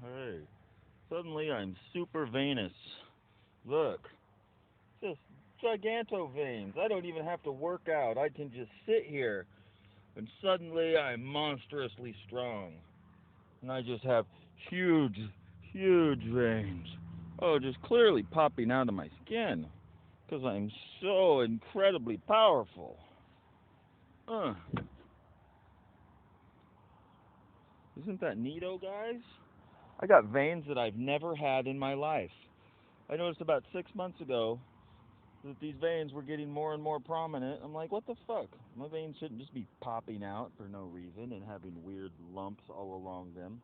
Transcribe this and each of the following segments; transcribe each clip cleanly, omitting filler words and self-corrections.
Hey, suddenly I'm super venous. Look, just giganto veins. I don't even have to work out. I can just sit here and suddenly I'm monstrously strong. And I just have huge, huge veins. Oh, just clearly popping out of my skin. Because I'm so incredibly powerful. Uh, isn't that neato, guys? I got veins that I've never had in my life. I noticed about 6 months ago that these veins were getting more and more prominent. I'm like, what the fuck? My veins shouldn't just be popping out for no reason and having weird lumps all along them,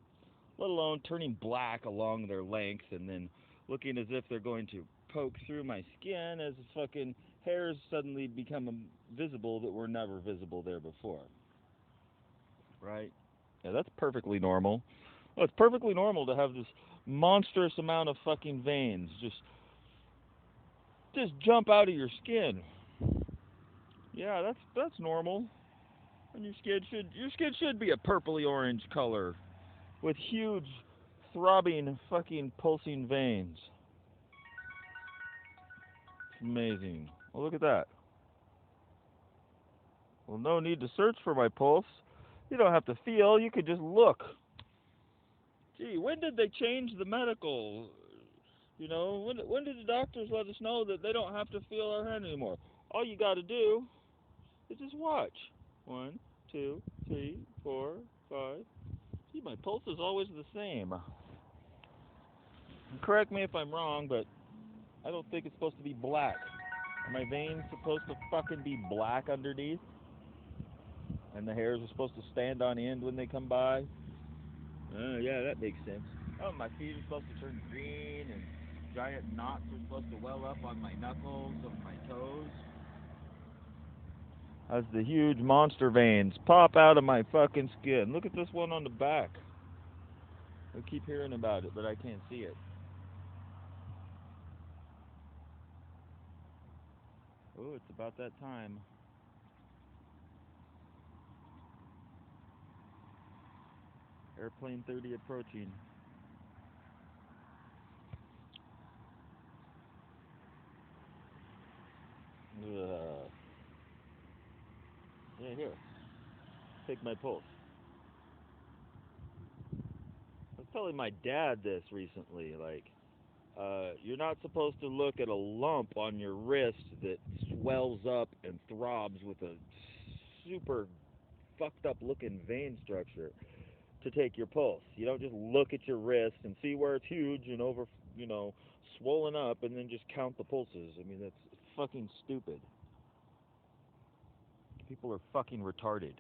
let alone turning black along their length and then looking as if they're going to poke through my skin as fucking hairs suddenly become visible that were never visible there before. Right? Yeah, that's perfectly normal. Well, it's perfectly normal to have this monstrous amount of fucking veins just jump out of your skin. Yeah, that's normal. And your skin should be a purpley orange color with huge throbbing fucking pulsing veins. It's amazing. Well, look at that. Well, no need to search for my pulse. You don't have to feel, you could just look. Gee, when did they change the medical? When did the doctors let us know that they don't have to feel our hand anymore? All you got to do is just watch. 1, 2, 3, 4, 5. See, my pulse is always the same. Correct me if I'm wrong, but I don't think it's supposed to be black. Are my veins supposed to fucking be black underneath? And the hairs are supposed to stand on end when they come by? Yeah, that makes sense. Oh, my feet are supposed to turn green, and giant knots are supposed to well up on my knuckles, on my toes. As the huge monster veins pop out of my fucking skin. Look at this one on the back. I keep hearing about it, but I can't see it. Oh, it's about that time. Airplane 30 approaching. Ugh. Yeah, here. Take my pulse. I was telling my dad this recently. You're not supposed to look at a lump on your wrist that swells up and throbs with a super fucked up looking vein structure to take your pulse. You don't just look at your wrist and see where it's huge and over, you know, swollen up and then just count the pulses. I mean, that's fucking stupid. People are fucking retarded.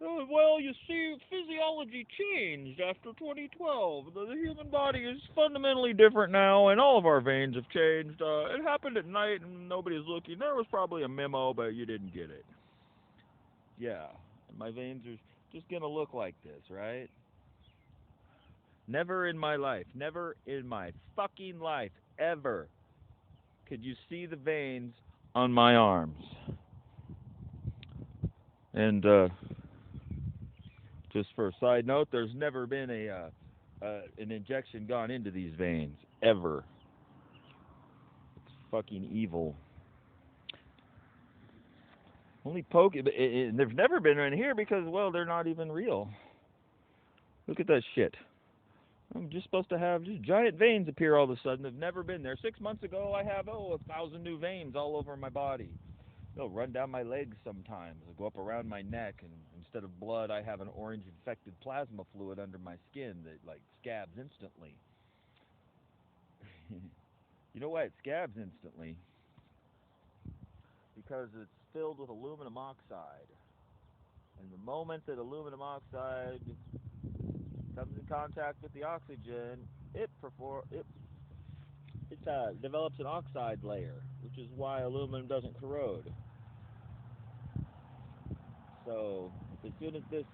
Oh, well, you see, physiology changed after 2012. The human body is fundamentally different now, and all of our veins have changed. It happened at night, and nobody's looking. There was probably a memo, but you didn't get it. Yeah, my veins are just gonna look like this, right? Never in my life, never in my fucking life, ever could you see the veins on my arms. And just for a side note, there's never been an injection gone into these veins ever. It's fucking evil. Only poke. There's never been in here because, well, they're not even real. Look at that shit. I'm just supposed to have just giant veins appear all of a sudden. They've never been there. 6 months ago, I have 1,000 new veins all over my body. They'll run down my legs sometimes. They'll go up around my neck, and instead of blood, I have an orange infected plasma fluid under my skin that like scabs instantly. You know why it scabs instantly? Because it's filled with aluminum oxide. And the moment that aluminum oxide comes in contact with the oxygen, it develops an oxide layer, which is why aluminum doesn't corrode. So as soon as this